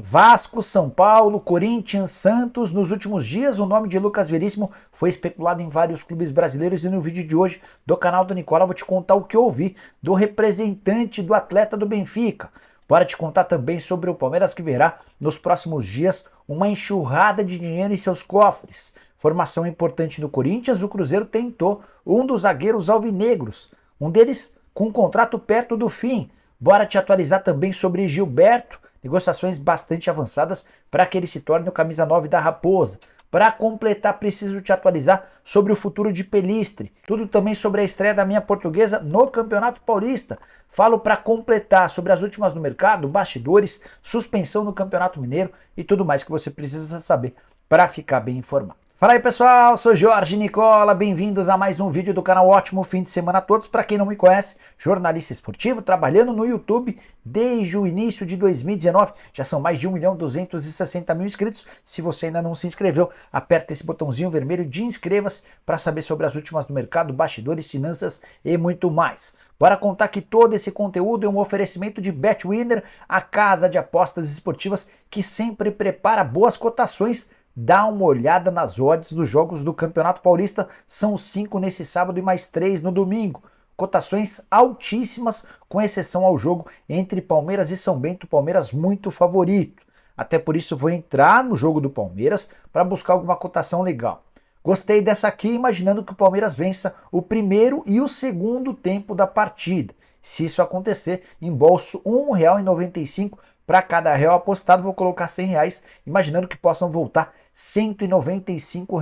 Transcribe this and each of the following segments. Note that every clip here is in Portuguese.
Vasco, São Paulo, Corinthians, Santos. Nos últimos dias, o nome de Lucas Veríssimo foi especulado em vários clubes brasileiros e no vídeo de hoje do canal do Nicola eu vou te contar o que eu ouvi do representante do atleta do Benfica. Bora te contar também sobre o Palmeiras que verá nos próximos dias uma enxurrada de dinheiro em seus cofres. Formação importante no Corinthians, o Cruzeiro tentou um dos zagueiros alvinegros, um deles com um contrato perto do fim. Bora te atualizar também sobre Gilberto, negociações bastante avançadas para que ele se torne o camisa 9 da Raposa. Para completar, preciso te atualizar sobre o futuro de Pelistri. Tudo também sobre a estreia da minha portuguesa no Campeonato Paulista. Falo para completar sobre as últimas no mercado, bastidores, suspensão no Campeonato Mineiro e tudo mais que você precisa saber para ficar bem informado. Fala aí pessoal, sou Jorge Nicola, bem-vindos a mais um vídeo do canal. Ótimo fim de semana a todos. Para quem não me conhece, jornalista esportivo, trabalhando no YouTube desde o início de 2019, já são mais de 1.260.000 inscritos. Se você ainda não se inscreveu, aperta esse botãozinho vermelho de inscreva-se para saber sobre as últimas do mercado, bastidores, finanças e muito mais. Bora contar que todo esse conteúdo é um oferecimento de Betwinner, a casa de apostas esportivas que sempre prepara boas cotações. Dá uma olhada nas odds dos jogos do Campeonato Paulista, são 5 nesse sábado e mais 3 no domingo. Cotações altíssimas, com exceção ao jogo entre Palmeiras e São Bento, Palmeiras muito favorito. Até por isso vou entrar no jogo do Palmeiras para buscar alguma cotação legal. Gostei dessa aqui, imaginando que o Palmeiras vença o primeiro e o segundo tempo da partida. Se isso acontecer, embolso R$ 1,95 para cada real apostado, vou colocar R$100, imaginando que possam voltar R$ 195.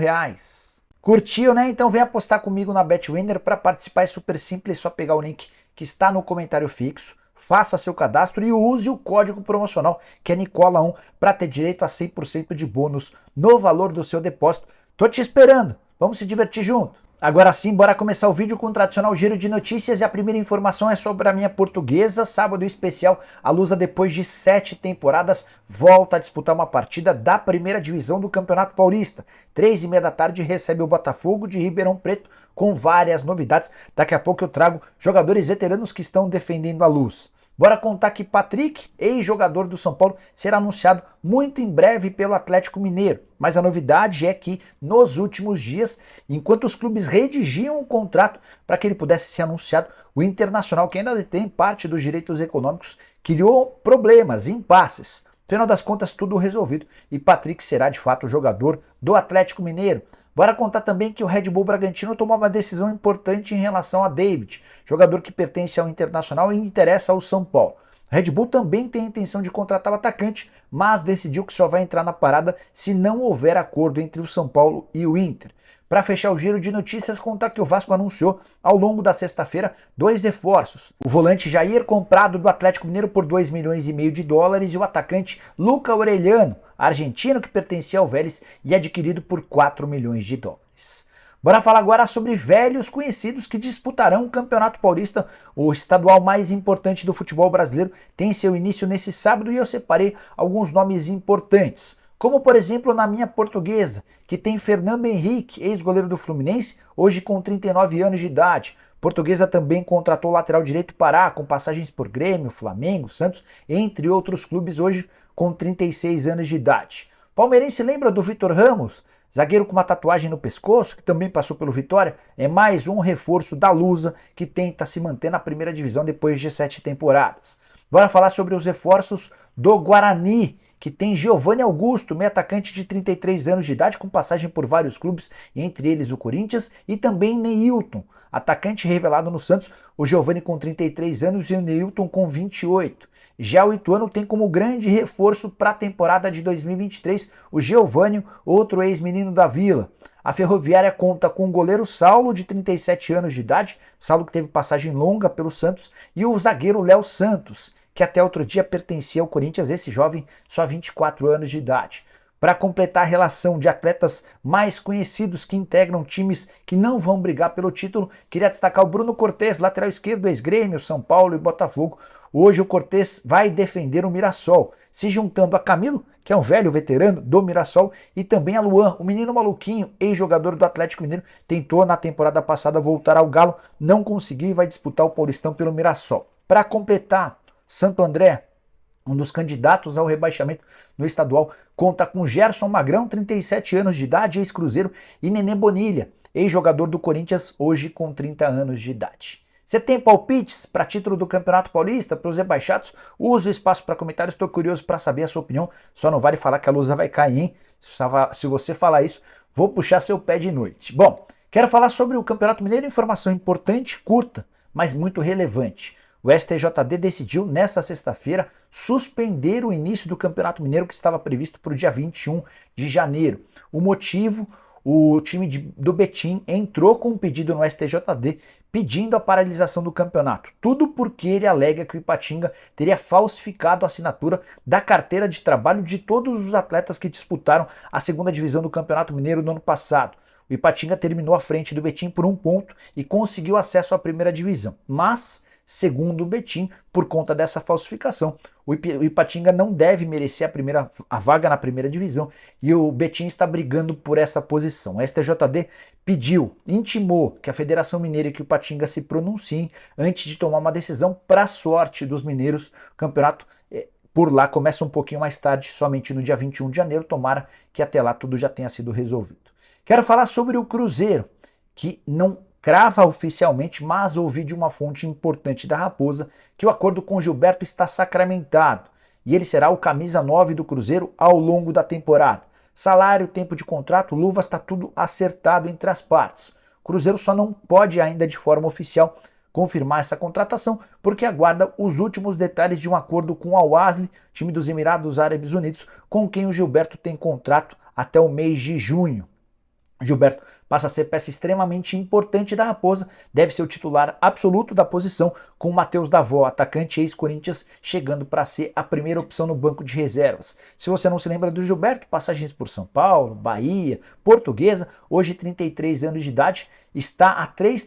Curtiu, né? Então vem apostar comigo na Betwinner. Para participar é super simples, é só pegar o link que está no comentário fixo, faça seu cadastro e use o código promocional que é Nicola1 para ter direito a 100% de bônus no valor do seu depósito. Tô te esperando, vamos se divertir junto. Agora sim, bora começar o vídeo com o tradicional giro de notícias e a primeira informação é sobre a minha portuguesa. Sábado especial, a Lusa depois de 7 temporadas volta a disputar uma partida da primeira divisão do Campeonato Paulista. 3h30 da tarde recebe o Botafogo de Ribeirão Preto com várias novidades. Daqui a pouco eu trago jogadores veteranos que estão defendendo a Luz. Bora contar que Patrick, ex-jogador do São Paulo, será anunciado muito em breve pelo Atlético Mineiro. Mas a novidade é que, nos últimos dias, enquanto os clubes redigiam o contrato para que ele pudesse ser anunciado, o Internacional, que ainda detém parte dos direitos econômicos, criou problemas, impasses. No final das contas, tudo resolvido e Patrick será de fato o jogador do Atlético Mineiro. Bora contar também que o Red Bull Bragantino tomou uma decisão importante em relação a David, jogador que pertence ao Internacional e interessa ao São Paulo. O Red Bull também tem a intenção de contratar o atacante, mas decidiu que só vai entrar na parada se não houver acordo entre o São Paulo e o Inter. Para fechar o giro de notícias, contar que o Vasco anunciou ao longo da sexta-feira 2 reforços. O volante Jair, comprado do Atlético Mineiro por US$ 2,5 milhões, e o atacante Luca Orellano, argentino que pertencia ao Vélez e adquirido por US$ 4 milhões. Bora falar agora sobre velhos conhecidos que disputarão o Campeonato Paulista, o estadual mais importante do futebol brasileiro. Tem seu início nesse sábado e eu separei alguns nomes importantes. Como, por exemplo, na minha portuguesa, que tem Fernando Henrique, ex-goleiro do Fluminense, hoje com 39 anos de idade. Portuguesa também contratou o lateral direito Pará, com passagens por Grêmio, Flamengo, Santos, entre outros clubes, hoje com 36 anos de idade. Palmeirense lembra do Vitor Ramos, zagueiro com uma tatuagem no pescoço, que também passou pelo Vitória? É mais um reforço da Lusa, que tenta se manter na primeira divisão depois de 7 temporadas. Bora falar sobre os reforços do Guarani, que tem Giovanni Augusto, meio atacante de 33 anos de idade, com passagem por vários clubes, entre eles o Corinthians, e também Neilton, atacante revelado no Santos, o Giovanni com 33 anos e o Neilton com 28. Já o Ituano tem como grande reforço para a temporada de 2023 o Giovanni, outro ex-menino da Vila. A Ferroviária conta com o goleiro Saulo, de 37 anos de idade, Saulo que teve passagem longa pelo Santos, e o zagueiro Léo Santos, que até outro dia pertencia ao Corinthians, esse jovem só 24 anos de idade. Para completar a relação de atletas mais conhecidos que integram times que não vão brigar pelo título, queria destacar o Bruno Cortez, lateral esquerdo, ex-Grêmio, São Paulo e Botafogo. Hoje o Cortez vai defender o Mirassol, se juntando a Camilo, que é um velho veterano do Mirassol, e também a Luan, o menino maluquinho, ex-jogador do Atlético Mineiro, tentou na temporada passada voltar ao Galo, não conseguiu e vai disputar o Paulistão pelo Mirassol. Para completar, Santo André, um dos candidatos ao rebaixamento no estadual, conta com Gerson Magrão, 37 anos de idade, ex-Cruzeiro, e Nenê Bonilha, ex-jogador do Corinthians, hoje com 30 anos de idade. Você tem palpites para título do Campeonato Paulista, para os rebaixados? Usa o espaço para comentários, estou curioso para saber a sua opinião. Só não vale falar que a Lusa vai cair, hein? Se você falar isso, vou puxar seu pé de noite. Bom, quero falar sobre o Campeonato Mineiro, informação importante, curta, mas muito relevante. O STJD decidiu, nesta sexta-feira, suspender o início do Campeonato Mineiro que estava previsto para o dia 21 de janeiro. O motivo, o time do Betim entrou com um pedido no STJD pedindo a paralisação do campeonato. Tudo porque ele alega que o Ipatinga teria falsificado a assinatura da carteira de trabalho de todos os atletas que disputaram a segunda divisão do Campeonato Mineiro no ano passado. O Ipatinga terminou à frente do Betim por 1 ponto e conseguiu acesso à primeira divisão. Mas, segundo o Betim, por conta dessa falsificação, o Ipatinga não deve merecer a vaga na primeira divisão e o Betim está brigando por essa posição. O STJD intimou que a Federação Mineira e que o Ipatinga se pronunciem antes de tomar uma decisão para a sorte dos mineiros. O campeonato por lá começa um pouquinho mais tarde, somente no dia 21 de janeiro, tomara que até lá tudo já tenha sido resolvido. Quero falar sobre o Cruzeiro, que não crava oficialmente, mas ouvi de uma fonte importante da Raposa que o acordo com Gilberto está sacramentado e ele será o camisa 9 do Cruzeiro ao longo da temporada. Salário, tempo de contrato, luvas, está tudo acertado entre as partes. O Cruzeiro só não pode ainda de forma oficial confirmar essa contratação porque aguarda os últimos detalhes de um acordo com o Al-Ahly, time dos Emirados Árabes Unidos, com quem o Gilberto tem contrato até o mês de junho. Gilberto passa a ser peça extremamente importante da Raposa, deve ser o titular absoluto da posição, com o Matheus Davó, atacante ex-Corinthians, chegando para ser a primeira opção no banco de reservas. Se você não se lembra do Gilberto, passagens por São Paulo, Bahia, Portuguesa, hoje 33 anos de idade, está há 2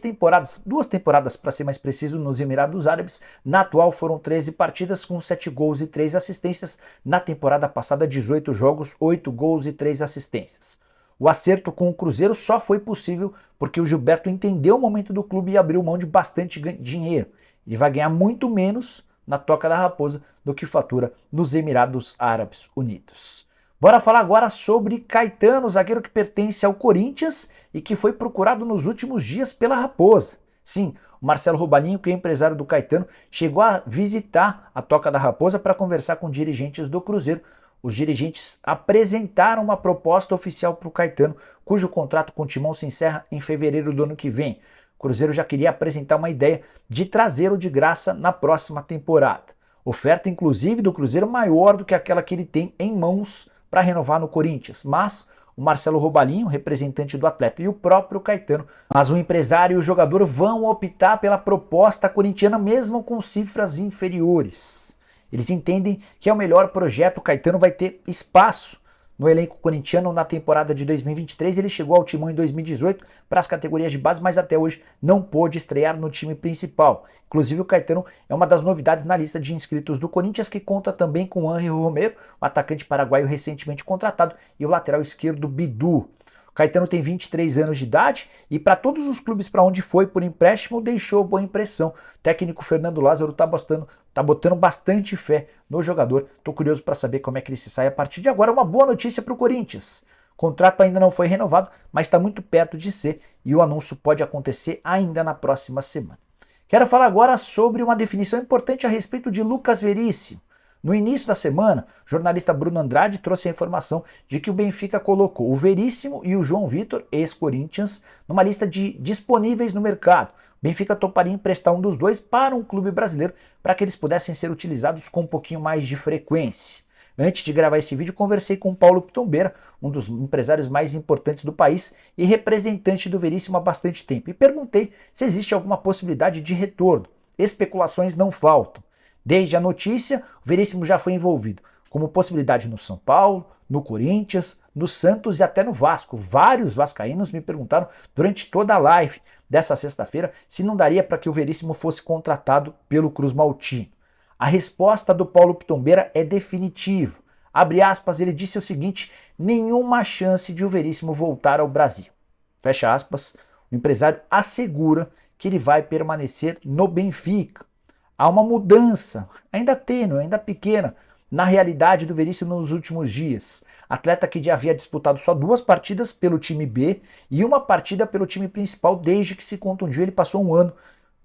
temporadas para ser mais preciso, nos Emirados Árabes. Na atual foram 13 partidas com 7 gols e 3 assistências, na temporada passada 18 jogos, 8 gols e 3 assistências. O acerto com o Cruzeiro só foi possível porque o Gilberto entendeu o momento do clube e abriu mão de bastante dinheiro. Ele vai ganhar muito menos na Toca da Raposa do que fatura nos Emirados Árabes Unidos. Bora falar agora sobre Caetano, zagueiro que pertence ao Corinthians e que foi procurado nos últimos dias pela Raposa. Sim, o Marcelo Robalinho, que é empresário do Caetano, chegou a visitar a Toca da Raposa para conversar com dirigentes do Cruzeiro. Os dirigentes apresentaram uma proposta oficial para o Caetano, cujo contrato com o Timão se encerra em fevereiro do ano que vem. O Cruzeiro já queria apresentar uma ideia de trazê-lo de graça na próxima temporada. Oferta, inclusive, do Cruzeiro maior do que aquela que ele tem em mãos para renovar no Corinthians. Mas o Marcelo Robalinho, representante do atleta, e o próprio Caetano, mas o empresário e o jogador vão optar pela proposta corintiana mesmo com cifras inferiores. Eles entendem que é o melhor projeto. O Caetano vai ter espaço no elenco corintiano na temporada de 2023. Ele chegou ao Timão em 2018 para as categorias de base, mas até hoje não pôde estrear no time principal. Inclusive o Caetano é uma das novidades na lista de inscritos do Corinthians, que conta também com o Ángel Romero, o atacante paraguaio recentemente contratado, e o lateral esquerdo Bidu. O Caetano tem 23 anos de idade e para todos os clubes para onde foi por empréstimo deixou boa impressão. O técnico Fernando Lázaro tá botando bastante fé no jogador. Tô curioso para saber como é que ele se sai a partir de agora. Uma boa notícia para o Corinthians. O contrato ainda não foi renovado, mas está muito perto de ser e o anúncio pode acontecer ainda na próxima semana. Quero falar agora sobre uma definição importante a respeito de Lucas Veríssimo. No início da semana, o jornalista Bruno Andrade trouxe a informação de que o Benfica colocou o Veríssimo e o João Vitor, ex-Corinthians, numa lista de disponíveis no mercado. O Benfica toparia emprestar um dos dois para um clube brasileiro para que eles pudessem ser utilizados com um pouquinho mais de frequência. Antes de gravar esse vídeo, conversei com o Paulo Pitombeira, um dos empresários mais importantes do país e representante do Veríssimo há bastante tempo, e perguntei se existe alguma possibilidade de retorno. Especulações não faltam. Desde a notícia, o Veríssimo já foi envolvido, como possibilidade no São Paulo, no Corinthians, no Santos e até no Vasco. Vários vascaínos me perguntaram durante toda a live dessa sexta-feira se não daria para que o Veríssimo fosse contratado pelo Cruz Maltino. A resposta do Paulo Pitombeira é definitiva. Abre aspas, ele disse o seguinte: nenhuma chance de o Veríssimo voltar ao Brasil. Fecha aspas, o empresário assegura que ele vai permanecer no Benfica. Há uma mudança, ainda tênue, ainda pequena, na realidade do Veríssimo nos últimos dias. Atleta que já havia disputado só 2 partidas pelo time B e uma partida pelo time principal desde que se contundiu. Ele passou um ano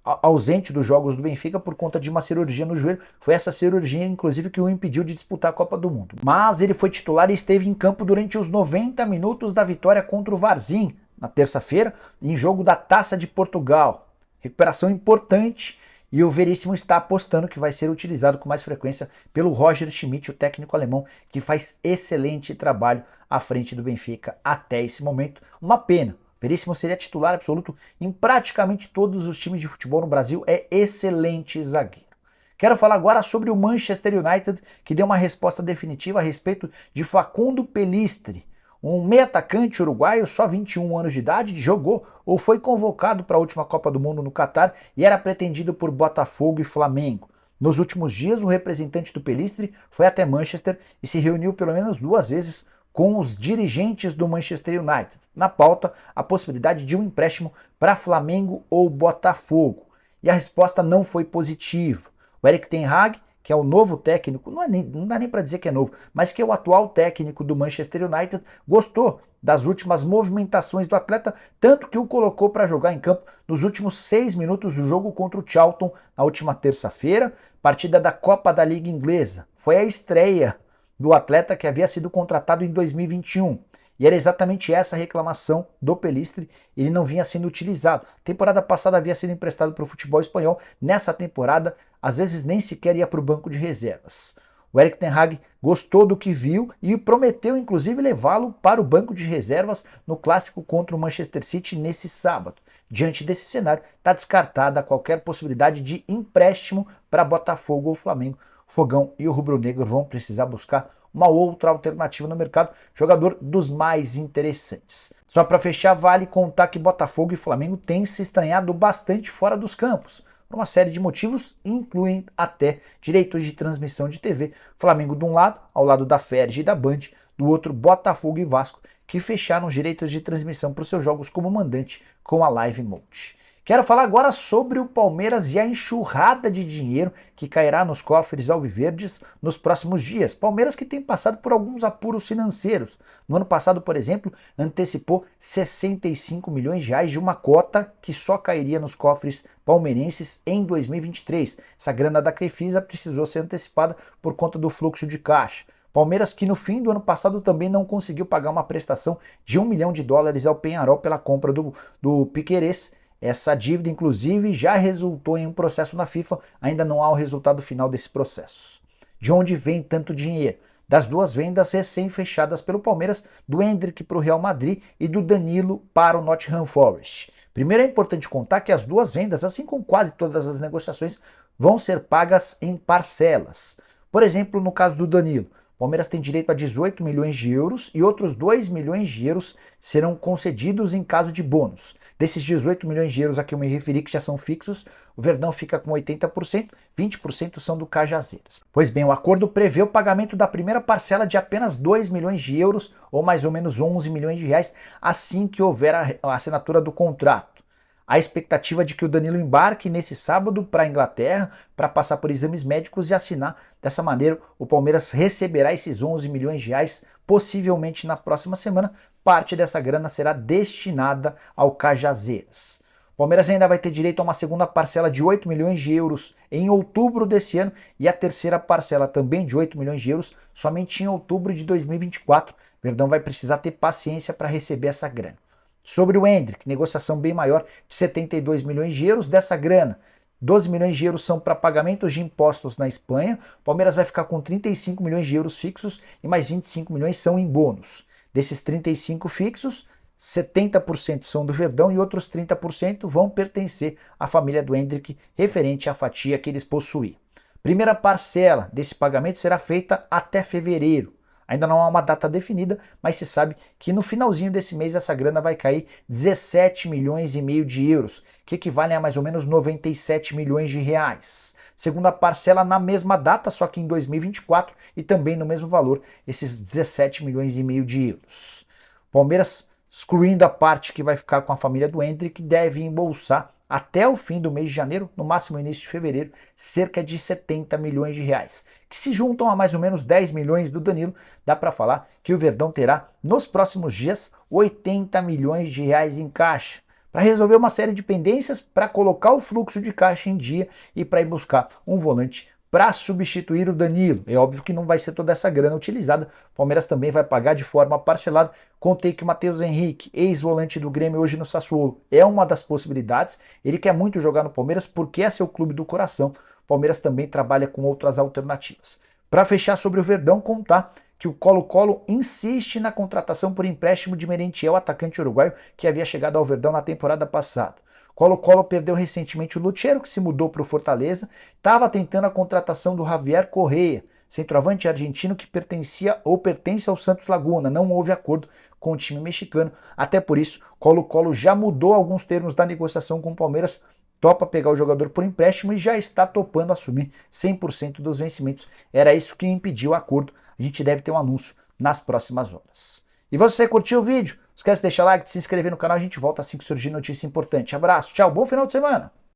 ausente dos jogos do Benfica por conta de uma cirurgia no joelho. Foi essa cirurgia, inclusive, que o impediu de disputar a Copa do Mundo. Mas ele foi titular e esteve em campo durante os 90 minutos da vitória contra o Varzim, na terça-feira, em jogo da Taça de Portugal. Recuperação importante e o Veríssimo está apostando que vai ser utilizado com mais frequência pelo Roger Schmidt, o técnico alemão, que faz excelente trabalho à frente do Benfica até esse momento. Uma pena. Veríssimo seria titular absoluto em praticamente todos os times de futebol no Brasil, é excelente zagueiro. Quero falar agora sobre o Manchester United, que deu uma resposta definitiva a respeito de Facundo Pellistri, um meio atacante uruguaio, só 21 anos de idade, jogou ou foi convocado para a última Copa do Mundo no Catar e era pretendido por Botafogo e Flamengo. Nos últimos dias, o representante do Pellistri foi até Manchester e se reuniu pelo menos 2 vezes com os dirigentes do Manchester United. Na pauta, a possibilidade de um empréstimo para Flamengo ou Botafogo. E a resposta não foi positiva. O Erik ten Hag, que é o novo técnico, não dá nem para dizer que é novo, mas que é o atual técnico do Manchester United, gostou das últimas movimentações do atleta, tanto que o colocou para jogar em campo nos últimos 6 minutos do jogo contra o Charlton na última terça-feira, partida da Copa da Liga Inglesa. Foi a estreia do atleta que havia sido contratado em 2021. E era exatamente essa a reclamação do Pellistri, ele não vinha sendo utilizado. Temporada passada havia sido emprestado para o futebol espanhol, nessa temporada às vezes nem sequer ia para o banco de reservas. O Erik ten Hag gostou do que viu e prometeu inclusive levá-lo para o banco de reservas no clássico contra o Manchester City nesse sábado. Diante desse cenário, está descartada qualquer possibilidade de empréstimo para Botafogo ou Flamengo. O Fogão e o Rubro Negro vão precisar buscar uma outra alternativa no mercado, jogador dos mais interessantes. Só para fechar, vale contar que Botafogo e Flamengo têm se estranhado bastante fora dos campos, por uma série de motivos, incluem até direitos de transmissão de TV. Flamengo de um lado, ao lado da Ferg e da Band, do outro Botafogo e Vasco, que fecharam os direitos de transmissão para os seus jogos como mandante com a Live Mode. Quero falar agora sobre o Palmeiras e a enxurrada de dinheiro que cairá nos cofres alviverdes nos próximos dias. Palmeiras que tem passado por alguns apuros financeiros. No ano passado, por exemplo, antecipou 65 milhões de reais de uma cota que só cairia nos cofres palmeirenses em 2023. Essa grana da Crefisa precisou ser antecipada por conta do fluxo de caixa. Palmeiras que no fim do ano passado também não conseguiu pagar uma prestação de $1 milhão ao Peñarol pela compra do Piquerez. Essa dívida, inclusive, já resultou em um processo na FIFA, ainda não há o resultado final desse processo. De onde vem tanto dinheiro? Das 2 vendas recém-fechadas pelo Palmeiras, do Endrick para o Real Madrid e do Danilo para o Nottingham Forest. Primeiro é importante contar que as 2 vendas, assim como quase todas as negociações, vão ser pagas em parcelas. Por exemplo, no caso do Danilo, o Palmeiras tem direito a 18 milhões de euros e outros 2 milhões de euros serão concedidos em caso de bônus. Desses 18 milhões de euros a que eu me referi, que já são fixos, o Verdão fica com 80%, 20% são do Cajazeiras. Pois bem, o acordo prevê o pagamento da primeira parcela de apenas 2 milhões de euros, ou mais ou menos 11 milhões de reais, assim que houver a assinatura do contrato. A expectativa de que o Danilo embarque nesse sábado para a Inglaterra para passar por exames médicos e assinar. Dessa maneira, o Palmeiras receberá esses 11 milhões de reais, possivelmente na próxima semana. Parte dessa grana será destinada ao Cajazeiras. O Palmeiras ainda vai ter direito a uma segunda parcela de 8 milhões de euros em outubro desse ano e a terceira parcela também de 8 milhões de euros somente em outubro de 2024. Verdão vai precisar ter paciência para receber essa grana. Sobre o Endrick, negociação bem maior de 72 milhões de euros dessa grana. 12 milhões de euros são para pagamentos de impostos na Espanha. O Palmeiras vai ficar com 35 milhões de euros fixos e mais 25 milhões são em bônus. Desses 35 fixos, 70% são do Verdão e outros 30% vão pertencer à família do Endrick, referente à fatia que eles possuem. Primeira parcela desse pagamento será feita até fevereiro. Ainda não há uma data definida, mas se sabe que no finalzinho desse mês essa grana vai cair 17 milhões e meio de euros, que equivalem a mais ou menos 97 milhões de reais. Segunda parcela na mesma data, só que em 2024 e também no mesmo valor, esses 17 milhões e meio de euros. Palmeiras, excluindo a parte que vai ficar com a família do Endrick, deve embolsar até o fim do mês de janeiro, no máximo início de fevereiro, cerca de 70 milhões de reais, que se juntam a mais ou menos 10 milhões do Danilo. Dá para falar que o Verdão terá nos próximos dias 80 milhões de reais em caixa para resolver uma série de pendências, para colocar o fluxo de caixa em dia e para ir buscar um volante para substituir o Danilo. É óbvio que não vai ser toda essa grana utilizada, o Palmeiras também vai pagar de forma parcelada. Contei que o Matheus Henrique, ex-volante do Grêmio hoje no Sassuolo, é uma das possibilidades. Ele quer muito jogar no Palmeiras porque é seu clube do coração. O Palmeiras também trabalha com outras alternativas. Para fechar sobre o Verdão, contar que o Colo-Colo insiste na contratação por empréstimo de Merentiel, atacante uruguaio que havia chegado ao Verdão na temporada passada. Colo-Colo perdeu recentemente o Lucheiro, que se mudou para o Fortaleza, estava tentando a contratação do Javier Correia, centroavante argentino que pertencia ou pertence ao Santos Laguna. Não houve acordo com o time mexicano, até por isso Colo-Colo já mudou alguns termos da negociação com o Palmeiras, topa pegar o jogador por empréstimo e já está topando assumir 100% dos vencimentos. Era isso que impediu o acordo. A gente deve ter um anúncio nas próximas horas. E você curtiu o vídeo? Não esquece de deixar like, de se inscrever no canal. A gente volta assim que surgir notícia importante. Abraço, tchau, bom final de semana!